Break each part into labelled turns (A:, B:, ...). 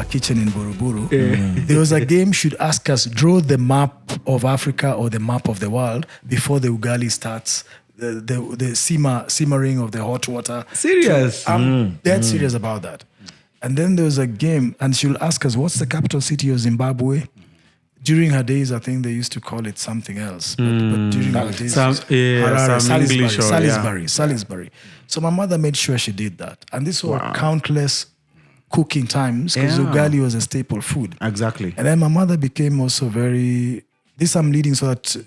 A: kitchen in Buruburu. There was a game should ask us, draw the map of Africa or the map of the world before the ugali starts, the simmering of the hot water.
B: Serious?
A: I'm dead serious about that. And then there was a game, and she'll ask us, what's the capital city of Zimbabwe? During her days, I think they used to call it something else. But during her days, Salisbury. So my mother made sure she did that. And this was countless cooking times because ugali was a staple food.
B: Exactly.
A: And then my mother became also this I'm leading so that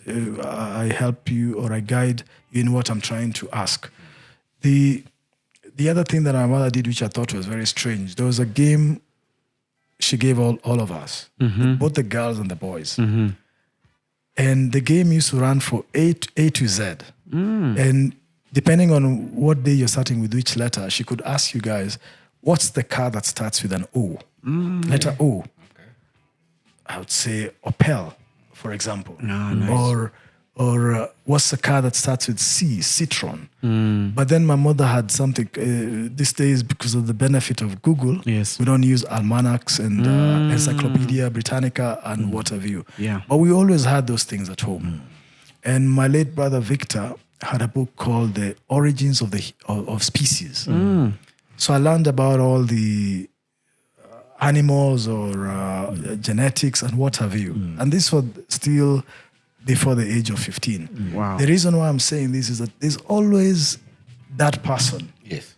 A: I help you or I guide you in what I'm trying to ask. The other thing that my mother did, which I thought was very strange, there was a game she gave all of us, both the girls and the boys. And the game used to run for A to Z. And depending on what day you're starting with which letter, she could ask you guys, what's the car that starts with an O? Letter O. Okay. I would say Opel, for example. Nice. Or what's the car that starts with C? Citroen. But then my mother had something, these days, because of the benefit of Google, we don't use almanacs and Encyclopedia Britannica and what have you.
B: Yeah.
A: But we always had those things at home. And my late brother Victor had a book called The Origins of Species. So I learned about all the animals or genetics and what have you. And this was still before the age of 15.
B: Wow.
A: The reason why I'm saying this is that there's always that person.
C: Yes.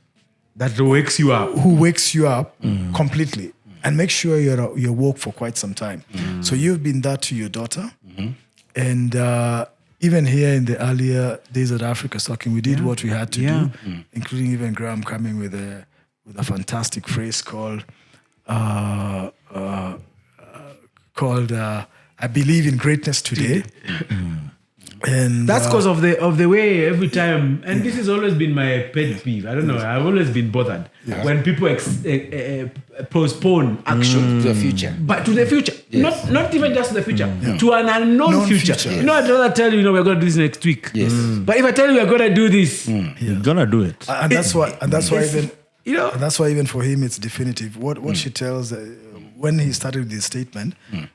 B: That wakes you up.
A: Who wakes you up completely and make sure you're woke for quite some time. So you've been that to your daughter. And even here in the earlier days of Africa Talking, we did what we had to do, including even Graham coming with a fantastic phrase called I believe in greatness today. And
B: that's because of the way every time, and this has always been my pet peeve. I don't know. I've always been bothered when people postpone action
C: to the future.
B: But to the future, not even just to the future, to an unknown future. You know, I'd rather tell you, we're going to do this next week.
C: Yes.
B: But if I tell you we're going to do this,
D: you're gonna do it.
A: And that's why even and that's why even for him it's definitive. What she tells. When he started with this statement,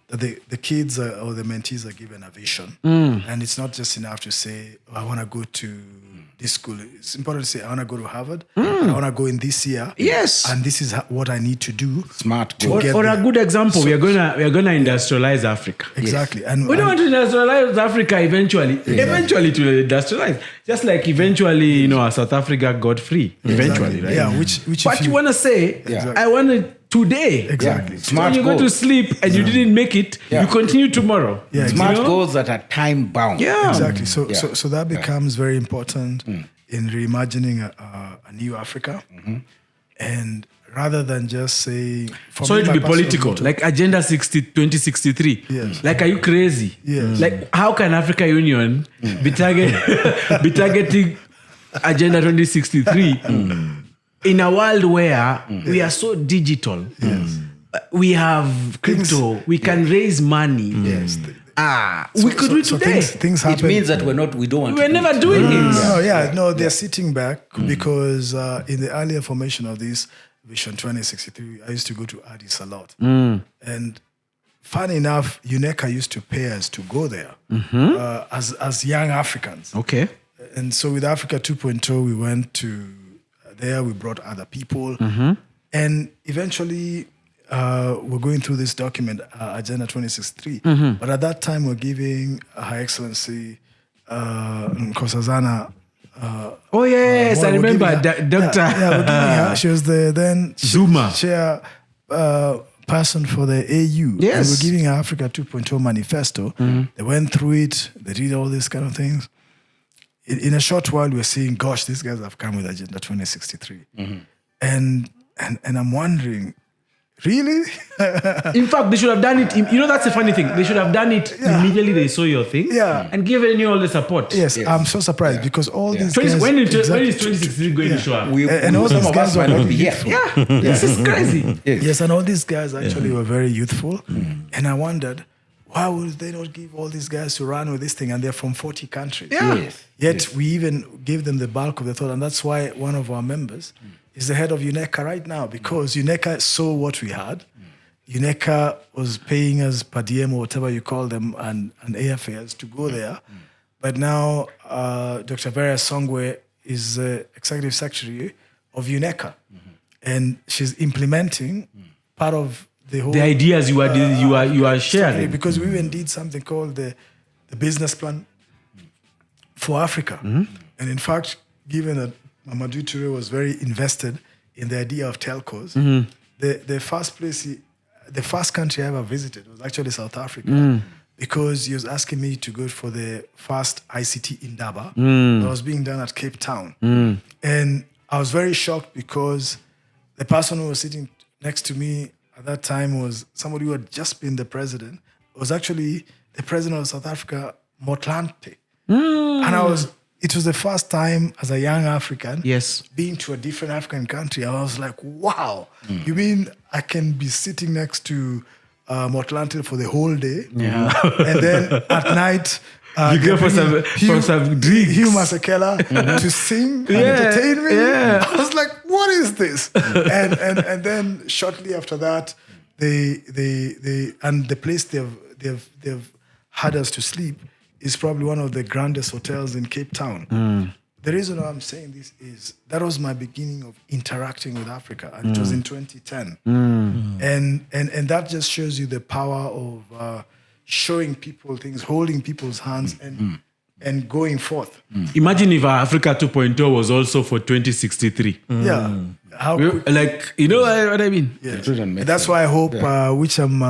A: that the kids or the mentees are given a vision. And it's not just enough to say, I want to go to this school. It's important to say, I want to go to Harvard. I want to go in this year.
B: Yes.
A: And this is what I need to do.
C: Smart.
B: Or a good example, we are gonna industrialize Africa.
A: Exactly.
B: And we don't want to industrialize Africa eventually. Exactly. Eventually to industrialize. Just like eventually, South Africa got free. Eventually, right?
A: Yeah, which
B: but you want to say, I want to today.
A: Exactly.
C: Yeah. Smart
B: when you go to sleep and you didn't make it, you continue tomorrow.
A: Yeah,
C: Smart goals that are time bound.
B: Yeah.
A: Exactly. So that becomes very important in reimagining a new Africa. And rather than just say...
B: Sorry to be political, like Agenda 2063.
A: Yes.
B: Like, are you crazy?
A: Yes.
B: Like, how can Africa Union be targeting Agenda 2063 in a world where we are so digital? We have crypto. We can raise money.
A: Yes.
B: We could do it today.
A: Things happen.
C: It means that we don't want
B: We're never doing it.
A: They're sitting back because in the earlier formation of this Vision 2063, I used to go to Addis a lot. And funny enough, UNECA used to pay us to go there as young Africans.
B: Okay.
A: And so with Africa 2.0, we went to there, we brought other people. And eventually, we're going through this document, Agenda 2063. But at that time, we're giving Her Excellency Nkosazana.
B: Oh yes, I remember Doctor.
A: Yeah, we're giving her. She was the then
B: Zuma
A: chair person for the AU.
B: Yes,
A: and we're giving her Africa 2.0 manifesto. They went through it. They did all these kind of things. In a short while, we're seeing, gosh, these guys have come with Agenda 2063, and I'm wondering. Really?
B: In fact, they should have done it. That's the funny thing. They should have done it immediately they saw your thing and given you all the support.
A: Yes. I'm so surprised because all these guys...
B: When is 2063 going to show up?
A: And all these guys were not youthful.
B: This is crazy.
A: Yes, and all these guys actually were very youthful. And I wondered, why would they not give all these guys to run with this thing? And they're from 40 countries. Yet we even gave them the bulk of the thought. And that's why one of our members... is the head of UNECA right now because UNECA saw what we had. UNECA was paying us per diem or whatever you call them and airfares to go there. But now Dr. Vera Songwe is executive secretary of UNECA. And she's implementing part of the whole...
B: The ideas you are sharing.
A: Because we even did something called the business plan for Africa. And in fact, given that Mamadou Touré was very invested in the idea of telcos, the first country I ever visited was actually South Africa, because he was asking me to go for the first ICT Indaba that was being done at Cape Town. And I was very shocked because the person who was sitting next to me at that time was somebody who had just been the president. It was actually the president of South Africa, Motlanthe. And it was the first time as a young African being to a different African country. I was like, wow, you mean I can be sitting next to Motlanthe for the whole day?
B: Yeah.
A: And then at night,
B: you go for some drinks.
A: Hugh Masekela to sing and entertain me.
B: Yeah.
A: I was like, what is this? and then shortly after that, they the place they've had us to sleep is probably one of the grandest hotels in Cape Town. The reason why I'm saying this is that was my beginning of interacting with Africa, and it was in 2010. And that just shows you the power of showing people things, holding people's hands, and going forth.
B: Imagine if Africa 2.0 was also for 2063.
A: Yeah. How
B: like, you know what I mean?
A: Yes. That's why I hope, which I'm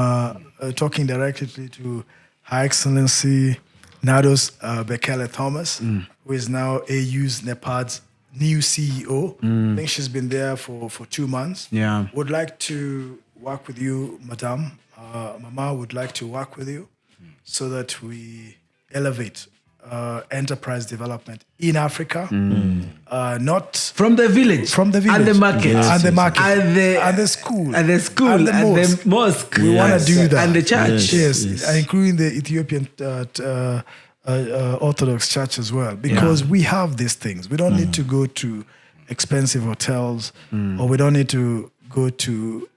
A: talking directly to Her Excellency Nados Bekele Thomas, who is now AU's NEPAD's new CEO. I think she's been there for 2 months.
B: Yeah.
A: Would like to work with you, Madam. Mama would like to work with you so that we elevate enterprise development in Africa, not
B: from the village,
A: and the market, and the school,
B: and the mosque.
A: We want to do that,
B: and the church,
A: including the Ethiopian Orthodox Church as well, because we have these things. We don't need to go to expensive hotels, or we don't need to go to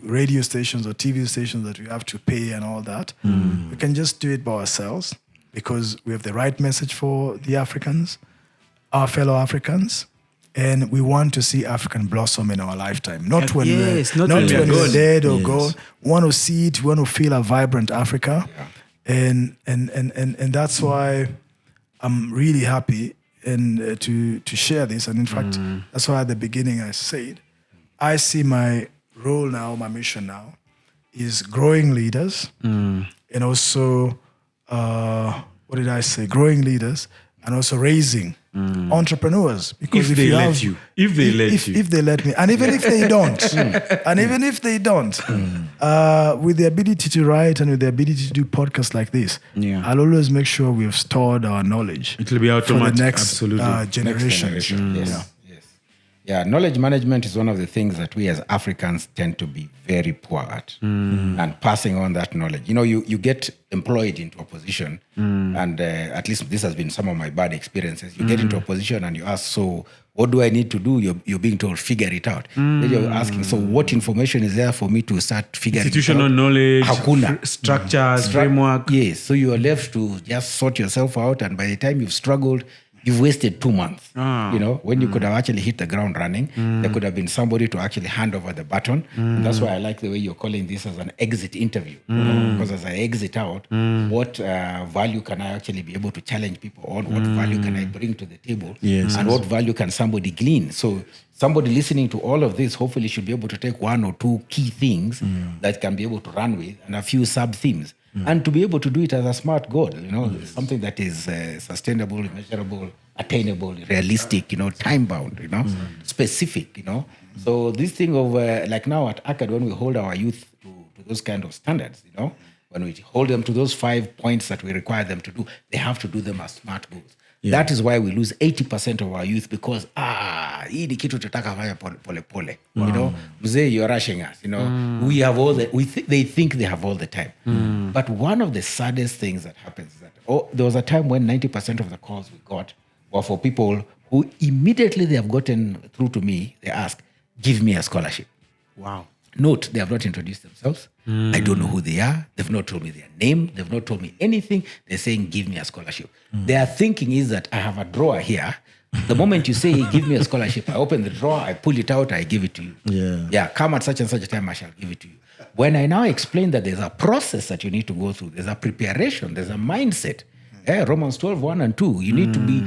A: radio stations or TV stations that we have to pay and all that. We can just do it by ourselves, because we have the right message for the Africans, our fellow Africans, and we want to see African blossom in our lifetime. Not when we're dead or gone. We want to see it. We want to feel a vibrant Africa, and that's why I'm really happy to share this. And in fact, that's why at the beginning I said, I see my role now, my mission now, is growing leaders, and also. What did I say? Growing leaders, and also raising entrepreneurs. Because
B: if they let me, and even if they don't, with the ability to write and with the ability to do podcasts like this, I'll always make sure we've stored our knowledge. It will be automatic
A: for the next generation.
C: Yeah, knowledge management is one of the things that we as Africans tend to be very poor at, and passing on that knowledge. You know, you get employed into a position, and at least this has been some of my bad experiences. You get into a position and you ask, so what do I need to do? You're being told, figure it out. Then you're asking, so what information is there for me to start figuring it out?
B: Institutional knowledge, structures, framework.
C: Yes, so you are left to just sort yourself out, and by the time you've struggled, you've wasted 2 months. You know, when you could have actually hit the ground running, there could have been somebody to actually hand over the baton. And that's why I like the way you're calling this as an exit interview. Because as I exit out, what value can I actually be able to challenge people on? What value can I bring to the table? And what value can somebody glean? So somebody listening to all of this hopefully should be able to take 1 or 2 key things that can be able to run with, and a few sub-themes. And to be able to do it as a smart goal, you know, something that is sustainable, measurable, attainable, realistic, you know, time-bound, you know, specific, you know. So this thing of, like now at ACAD, when we hold our youth to those kind of standards, you know, when we hold them to those 5 points that we require them to do, they have to do them as smart goals. That is why we lose 80% of our youth, because hii ni kitu tutaka fanya pole pole. You know, mzee, you're rushing us. You know, we have all they think they have all the time. But one of the saddest things that happens is that there was a time when 90% of the calls we got were for people who immediately they have gotten through to me. They ask, "Give me a scholarship."
B: Wow.
C: Note, they have not introduced themselves. I don't know who they are. They've not told me their name. They've not told me anything. They're saying, give me a scholarship. Their thinking is that I have a drawer here. The moment you say, give me a scholarship, I open the drawer, I pull it out, I give it to you. Yeah, come at such and such a time, I shall give it to you. When I now explain that there's a process that you need to go through, there's a preparation, there's a mindset. Romans 12, 1 and 2. You need to be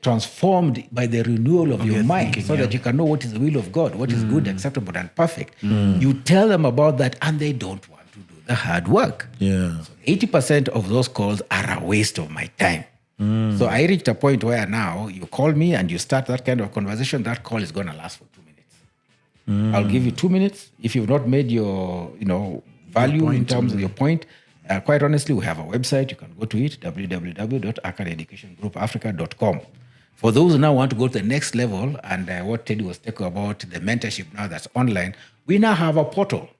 C: transformed by the renewal of your mind thinking, so that you can know what is the will of God, what is good, acceptable, and perfect. You tell them about that, and they don't want to do the hard work.
D: Yeah.
C: So 80% of those calls are a waste of my time. So I reached a point where now you call me and you start that kind of conversation, that call is going to last for 2 minutes. I'll give you 2 minutes. If you've not made your value in terms of your point, quite honestly, we have a website. You can go to it, www.akadeducationgroupafrica.com. For those who now want to go to the next level, and what Teddy was talking about, the mentorship now that's online, we now have a portal.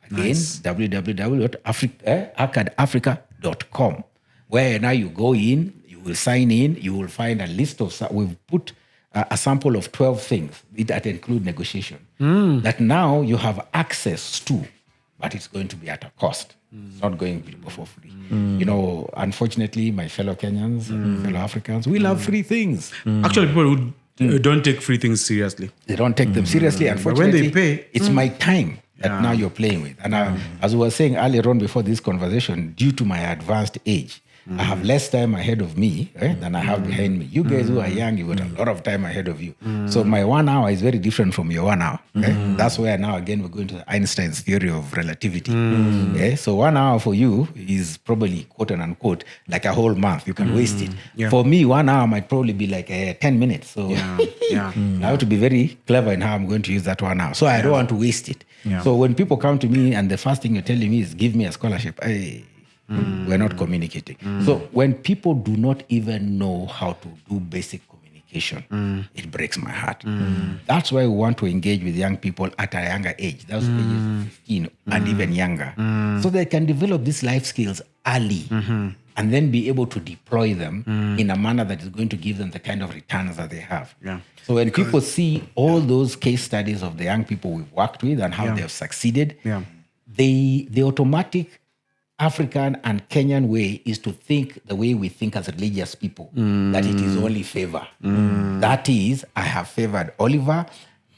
C: Again, www.akadafrica.com, where now you go in, you will sign in, you will find a list of, we've put a sample of 12 things that include negotiation that now you have access to, but it's going to be at a cost. It's not going to be for free. Unfortunately, my fellow Kenyans, fellow Africans, we love free things.
B: Actually, people who don't take free things seriously.
C: They don't take them seriously. Unfortunately,
B: when they pay,
C: it's my time that now you're playing with. And as we were saying earlier on before this conversation, due to my advanced age, I have less time ahead of me than I have behind me. You guys who are young, you got a lot of time ahead of you. So my 1 hour is very different from your 1 hour. That's where now again we're going to Einstein's theory of relativity. So 1 hour for you is probably quote and unquote like a whole month. You can waste it. For me, 1 hour might probably be like 10 minutes. So I have to be very clever in how I'm going to use that 1 hour. So I don't want to waste it. So when people come to me and the first thing you're telling me is give me a scholarship, we're not communicating. So when people do not even know how to do basic communication, it breaks my heart. That's why we want to engage with young people at a younger age. That's ages 15 and even younger. So they can develop these life skills early and then be able to deploy them in a manner that is going to give them the kind of returns that they have. So when people see all those case studies of the young people we've worked with and how they've succeeded, the automatic African and Kenyan way is to think the way we think as religious people, that it is only favor. That is, I have favored Oliver.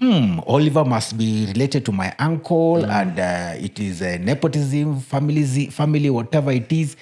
C: Oliver must be related to my uncle, and it is a nepotism, family, whatever it is.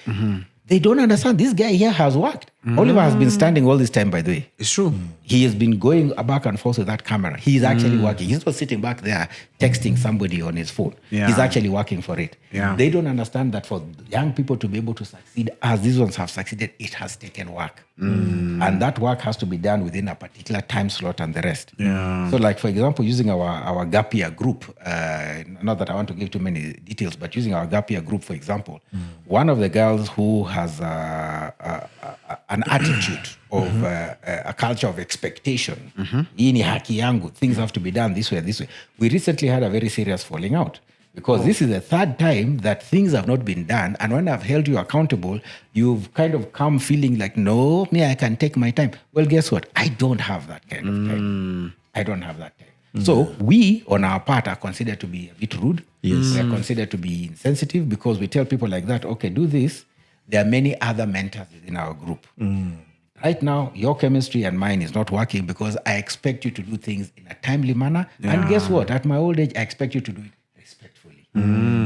C: They don't understand. This guy here has worked. Oliver has been standing all this time, by the way.
B: It's true.
C: He has been going back and forth with that camera. He's actually working. He's not sitting back there texting somebody on his phone. He's actually working for it. They don't understand that for young people to be able to succeed as these ones have succeeded, it has taken work. And that work has to be done within a particular time slot and the rest. So like, for example, using our gap year group, not that I want to give too many details, but using our gap year group, for example, one of the girls who has an attitude of a culture of expectation. Hii ni haki yangu. Things have to be done this way, this way. We recently had a very serious falling out because this is the third time that things have not been done. And when I've held you accountable, you've kind of come feeling like, no, me, I can take my time. Well, guess what? I don't have that kind of time. I don't have that time. So we, on our part, are considered to be a bit rude. Yes. We are considered to be insensitive because we tell people like that, okay, do this. There are many other mentors within our group. Right now, your chemistry and mine is not working because I expect you to do things in a timely manner. And guess what? At my old age, I expect you to do it respectfully.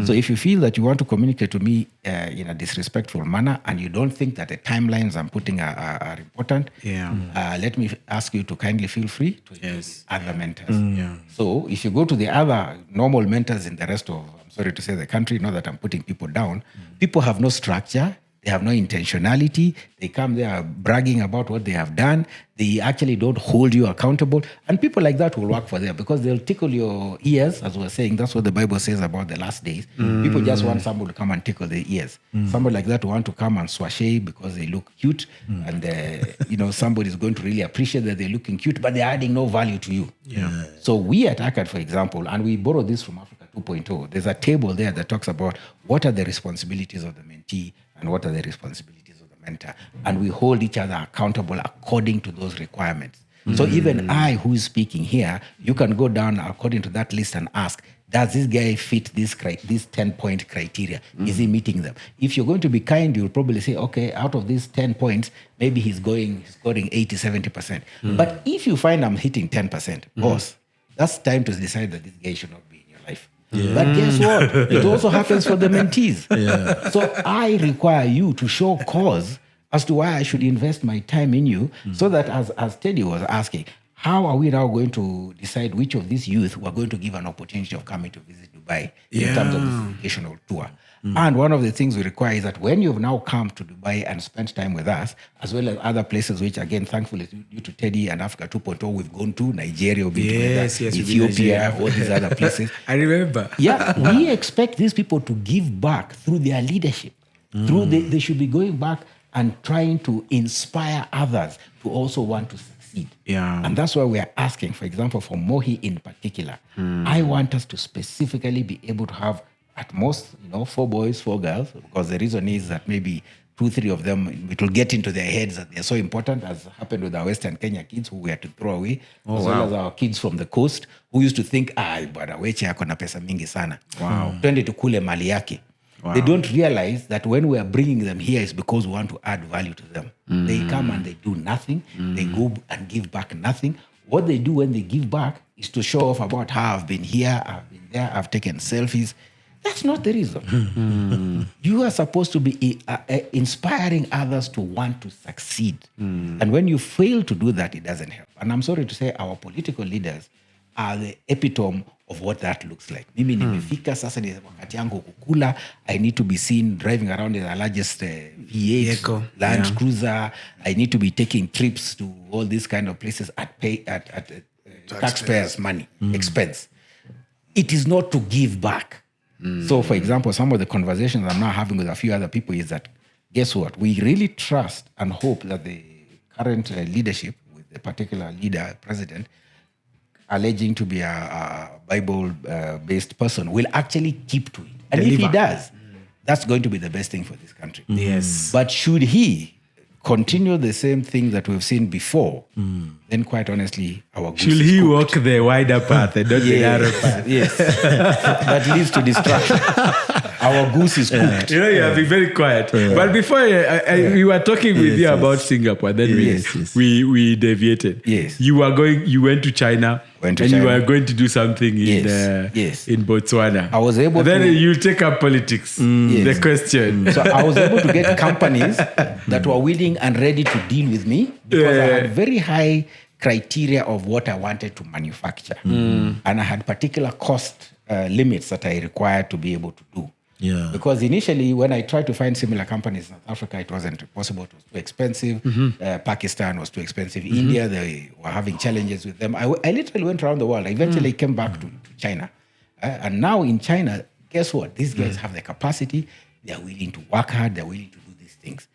C: So if you feel that you want to communicate to me in a disrespectful manner and you don't think that the timelines I'm putting are important, let me ask you to kindly feel free to use other mentors. So if you go to the other normal mentors in the rest of, I'm sorry to say, the country, not that I'm putting people down, people have no structure. They have no intentionality. They come there bragging about what they have done. They actually don't hold you accountable. And people like that will work for them because they'll tickle your ears, as we're saying. That's what the Bible says about the last days. People just want somebody to come and tickle their ears. Somebody like that will want to come and swashay because they look cute. And, somebody's going to really appreciate that they're looking cute, but they're adding no value to you. So we at ACAD, for example, and we borrow this from Africa 2.0, there's a table there that talks about what are the responsibilities of the mentee and what are the responsibilities of the mentor. And we hold each other accountable according to those requirements. So even I, who is speaking here, you can go down according to that list and ask, does this guy fit this 10-point criteria? Is he meeting them? If you're going to be kind, you'll probably say, okay, out of these 10 points, maybe he's scoring 80, 70%. But if you find I'm hitting 10%, boss, that's time to decide that this guy should not be in your life. But guess what? It also happens for the mentees. So I require you to show cause as to why I should invest my time in you, so that as Teddy was asking, how are we now going to decide which of these youth we're going to give an opportunity of coming to visit Dubai in terms of this educational tour? And one of the things we require is that when you've now come to Dubai and spent time with us, as well as other places, which again, thankfully, due to Teddy and Africa 2.0, we've gone to Nigeria, we've been together, Ethiopia, all these other places.
B: I remember.
C: Yeah, we expect these people to give back through their leadership. They should be going back and trying to inspire others to also want to succeed.
B: Yeah.
C: And that's why we are asking, for example, for Mohi in particular, I want us to specifically be able to have at most, 4 boys, 4 girls, because the reason is that maybe 2-3 of them, it will get into their heads that they're so important, as happened with our Western Kenya kids who we had to throw away, as well as our kids from the coast who used to think, bwana weche yako na pesa mingi sana. Twende tukule mali yake. They don't realize that when we are bringing them here, it's because we want to add value to them. They come and they do nothing. They go and give back nothing. What they do when they give back is to show off about how I've been here, I've been there, I've taken selfies. That's not the reason. You are supposed to be inspiring others to want to succeed. And when you fail to do that, it doesn't help. And I'm sorry to say, our political leaders are the epitome of what that looks like. Mimi nimefika sasa ni wakati yangu kukula. I need to be seen driving around in the largest V8 Land Cruiser. I need to be taking trips to all these kind of places at taxpayers' money, expense. It is not to give back. So, for example, some of the conversations I'm now having with a few other people is that, guess what? We really trust and hope that the current leadership, with the particular leader, president, alleging to be a Bible-based person, will actually keep to it. And if he does, that's going to be the best thing for this country.
B: Yes.
C: But should he continue the same thing that we've seen before, then quite honestly, our goose
B: Should
C: is
B: he
C: cooked.
B: walk the wider path and not the narrow path?
C: Yes. That leads to destruction. Our goose is cooked.
B: You have been very quiet. But before we were talking with you about Singapore, then we deviated.
C: Yes.
B: You went to China. You were going to do something in Botswana.
C: I was able
B: then
C: to.
B: you take up politics. The question.
C: So I was able to get companies that were willing and ready to deal with me because I had very high criteria of what I wanted to manufacture. And I had particular cost limits that I required to be able to do.
D: Yeah.
C: Because initially, when I tried to find similar companies in South Africa, it wasn't possible. It was too expensive. Pakistan was too expensive. India, they were having challenges with them. I literally went around the world. I eventually came back to China. And now in China, guess what? These guys have the capacity. They are willing to work hard. They're willing to do these things.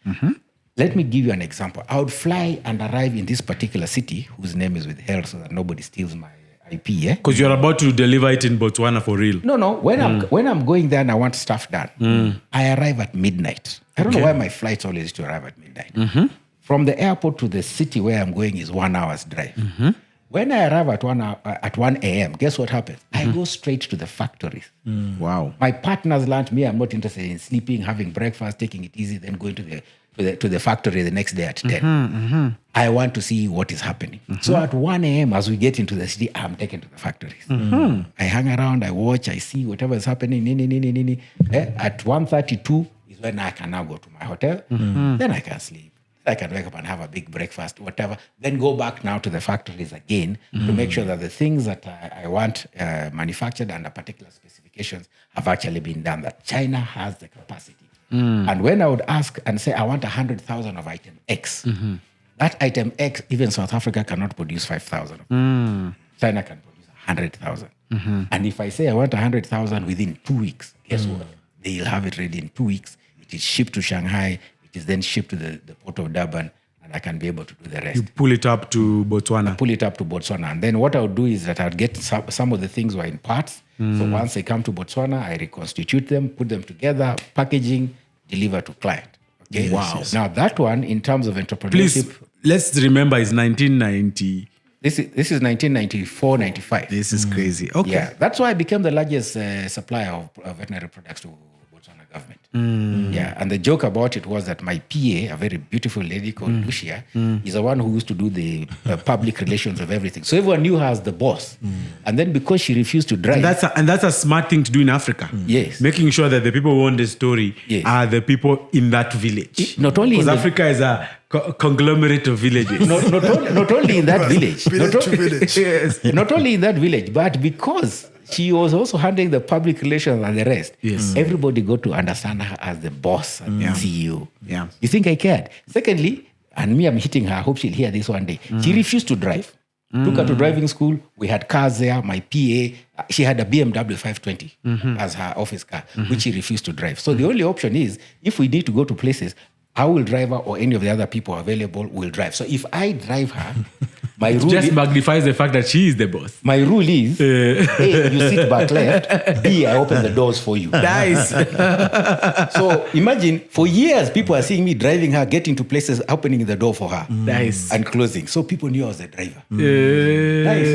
C: Let me give you an example. I would fly and arrive in this particular city, whose name is withheld so that nobody steals my IP.
B: Because you're about to deliver it in Botswana for real.
C: No. When I'm going there and I want stuff done, I arrive at midnight. I don't know why my flights always used to arrive at midnight. From the airport to the city where I'm going is 1 hour's drive. When I arrive at 1 a.m., guess what happens? I go straight to the factories.
B: Wow.
C: My partners learned me. I'm not interested in sleeping, having breakfast, taking it easy, then going to the factory the next day at 10. I want to see what is happening. So at 1 a.m., as we get into the city, I'm taken to the factories. I hang around, I watch, I see whatever is happening. At 1:32 is when I can now go to my hotel. Then I can sleep. I can wake up and have a big breakfast, whatever. Then go back now to the factories again to make sure that the things that I want manufactured under particular specifications have actually been done, that China has the capacity. And when I would ask and say, I want 100,000 of item X, that item X, even South Africa cannot produce 5,000. China can produce 100,000. And if I say I want 100,000 within 2 weeks, guess what? They'll have it ready in 2 weeks. It is shipped to Shanghai. It is then shipped to the port of Durban, and I can be able to do the rest.
B: You pull it up to Botswana.
C: Pull it up to Botswana. And then what I would do is that I would get some of the things were in parts. So once they come to Botswana, I reconstitute them, put them together, packaging, deliver to client. Okay?
D: Yes, yes.
C: Now that one, in terms of entrepreneurship...
B: Please, let's remember it's 1990.
C: This is 1994, 95.
B: This is crazy. Okay.
C: Yeah, that's why I became the largest supplier of veterinary products to Botswana government. Yeah, and the joke about it was that my PA, a very beautiful lady called Lucia, is the one who used to do the public relations of everything. So everyone knew her as the boss. And then because she refused to drive,
B: And that's a smart thing to do in Africa.
C: Yes.
B: Making sure that the people who own the story
C: Yes.
B: are the people in that village.
C: Not only
B: because
C: in the-
B: Africa is a conglomerate of villages.
C: not only in that village,
A: Village to village.
B: Yes.
C: not only in that village, but because she was also handling the public relations and the rest,
B: Yes.
C: everybody got to understand her as the boss and the CEO.
B: Yeah.
C: You think I cared? Secondly, and me, I'm hitting her. I hope she'll hear this one day. She refused to drive. Took her to driving school. We had cars there. My PA, she had a BMW 520 as her office car, which she refused to drive. So the only option is, if we need to go to places, I will drive her or any of the other people available will drive. So if I drive her, my rule
B: Just
C: is,
B: magnifies the fact that she is the boss.
C: my rule is A, you sit back left, B, I open the doors for you.
B: Nice.
C: So imagine, for years, people are seeing me driving her, getting to places, opening the door for her.
B: Nice.
C: And closing. So people knew I was the driver.
B: Nice.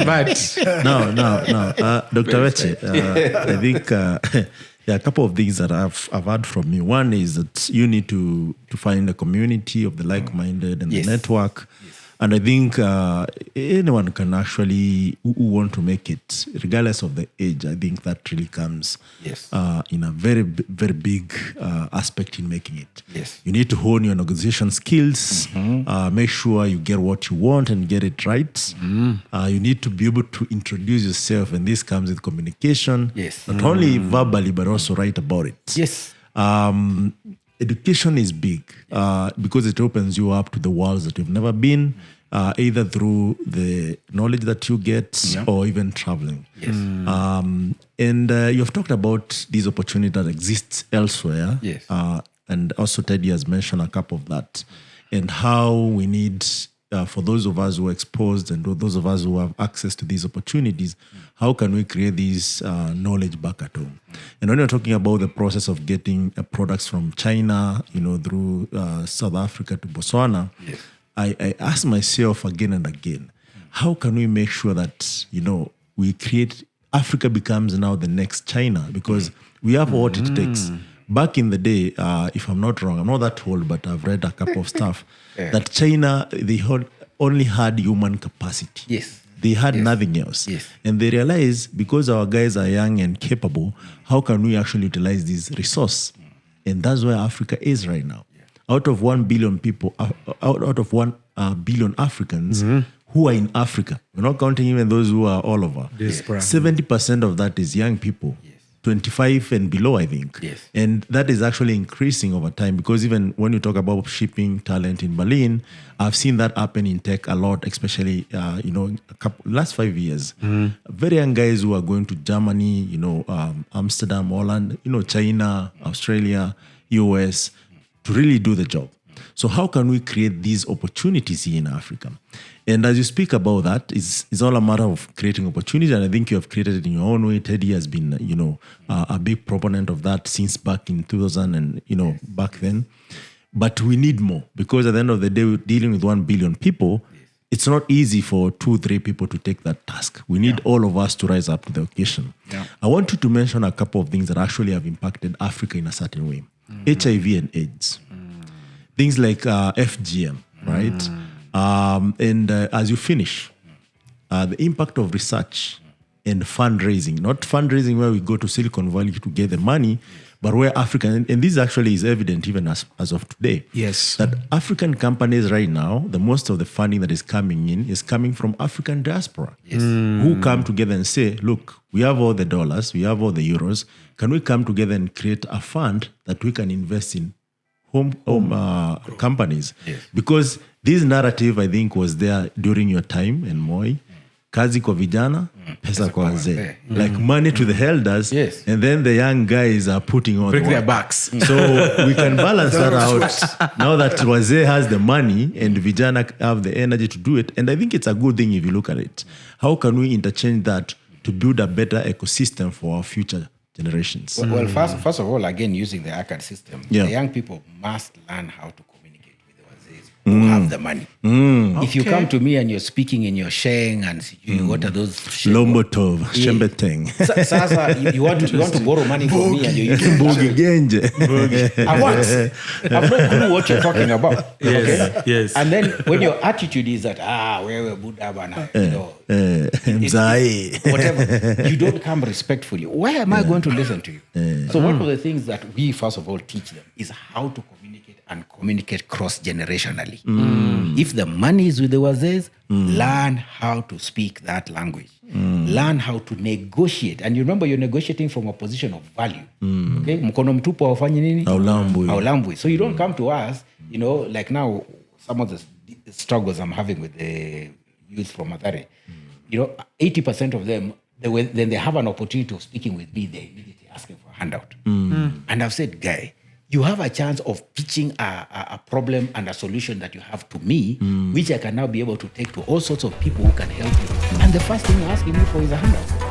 B: But
D: No. Dr. Weche, I think there are a couple of things that I've heard from you. One is that you need to find a community of the like-minded and
C: Yes.
D: the network. And I think anyone can actually, who want to make it, regardless of the age, I think that really comes
C: Yes.
D: in a very, very big aspect in making it.
C: Yes.
D: You need to hone your negotiation skills, make sure you get what you want and get it right. You need to be able to introduce yourself, and this comes with communication,
C: Yes.
D: not only verbally, but also write about it.
C: Yes.
D: Education is big because it opens you up to the worlds that you've never been, either through the knowledge that you get or even traveling.
C: Yes.
D: And you've talked about these opportunities that exist elsewhere.
C: Yes.
D: And also Teddy has mentioned a couple of that, and how we need, for those of us who are exposed and those of us who have access to these opportunities, how can we create this knowledge back at home? And when you're talking about the process of getting products from China, through South Africa to Botswana, I ask myself again and again, how can we make sure that, we create, Africa becomes now the next China, because we have what it takes. Back in the day, if I'm not wrong, I'm not that old, but I've read a couple of stuff, that China, they only had human capacity.
C: Yes.
D: They had nothing else.
C: Yes.
D: And they realized, because our guys are young and capable, how can we actually utilize this resource? And that's where Africa is right now. Out of 1 billion people, out of 1 billion Africans who are in Africa, we're not counting even those who are all over.
B: Diaspora.
D: 70% of that is young people. 25 and below, I think.
C: Yes.
D: And that is actually increasing over time, because even when you talk about shipping talent in Berlin, I've seen that happen in tech a lot, especially, last 5 years. Very young guys who are going to Germany, Amsterdam, Holland, China, Australia, US, to really do the job. So how can we create these opportunities here in Africa? And as you speak about that, it's all a matter of creating opportunity. And I think you have created it in your own way. Teddy has been, a big proponent of that since back in 2000 and, back then. But we need more, because at the end of the day, we're dealing with 1 billion people. It's not easy for 2-3 people to take that task. We need all of us to rise up to the occasion. I want you to mention a couple of things that actually have impacted Africa in a certain way. HIV and AIDS. Things like FGM, right? And as you finish, the impact of research and fundraising, not fundraising where we go to Silicon Valley to get the money, but where African, and this actually is evident even as of today,
B: Yes.
D: that African companies right now, the most of the funding that is coming in is coming from African diaspora, who come together and say, look, we have all the dollars, we have all the euros, can we come together and create a fund that we can invest in home companies? Because this narrative, I think, was there during your time in Moi. Kazi kwa vijana, pesa kwa wazee. Like money to the elders, and then the young guys are putting on
B: break
D: the
B: their
D: work.
B: backs.
D: So we can balance that out now that wazee has the money and vijana have the energy to do it. And I think it's a good thing if you look at it. How can we interchange that to build a better ecosystem for our future generations?
C: Well, first of all, again, using the ACAD system,
D: Yeah.
C: the young people must learn how to communicate with the wazee who have the money. If you come to me and you're speaking in your Sheng and what are those?
D: Lombotov, Shembeteng.
C: Sasa, you want to borrow money from me and you're using
D: Bugigenje.
C: I've no clue what you're talking about.
B: Yes, yes.
C: And then when your attitude is that, wewe Buddha bana, whatever, you don't come respectfully. Why am I going to listen to you? So one of the things that we first of all teach them is how to communicate and communicate cross-generationally. If the money is with the wazes, learn how to speak that language. Learn how to negotiate. And you remember you're negotiating from a position of value. Okay? Mkono mtupu haufanyi nini? Haulambwi. So you don't come to us, like now, some of the struggles I'm having with the youth from Mathare, 80% of them, then they have an opportunity of speaking with me, they immediately asking for a handout. And I've said, guy, you have a chance of pitching a problem and a solution that you have to me, which I can now be able to take to all sorts of people who can help you. And the first thing you're asking me for is a handout.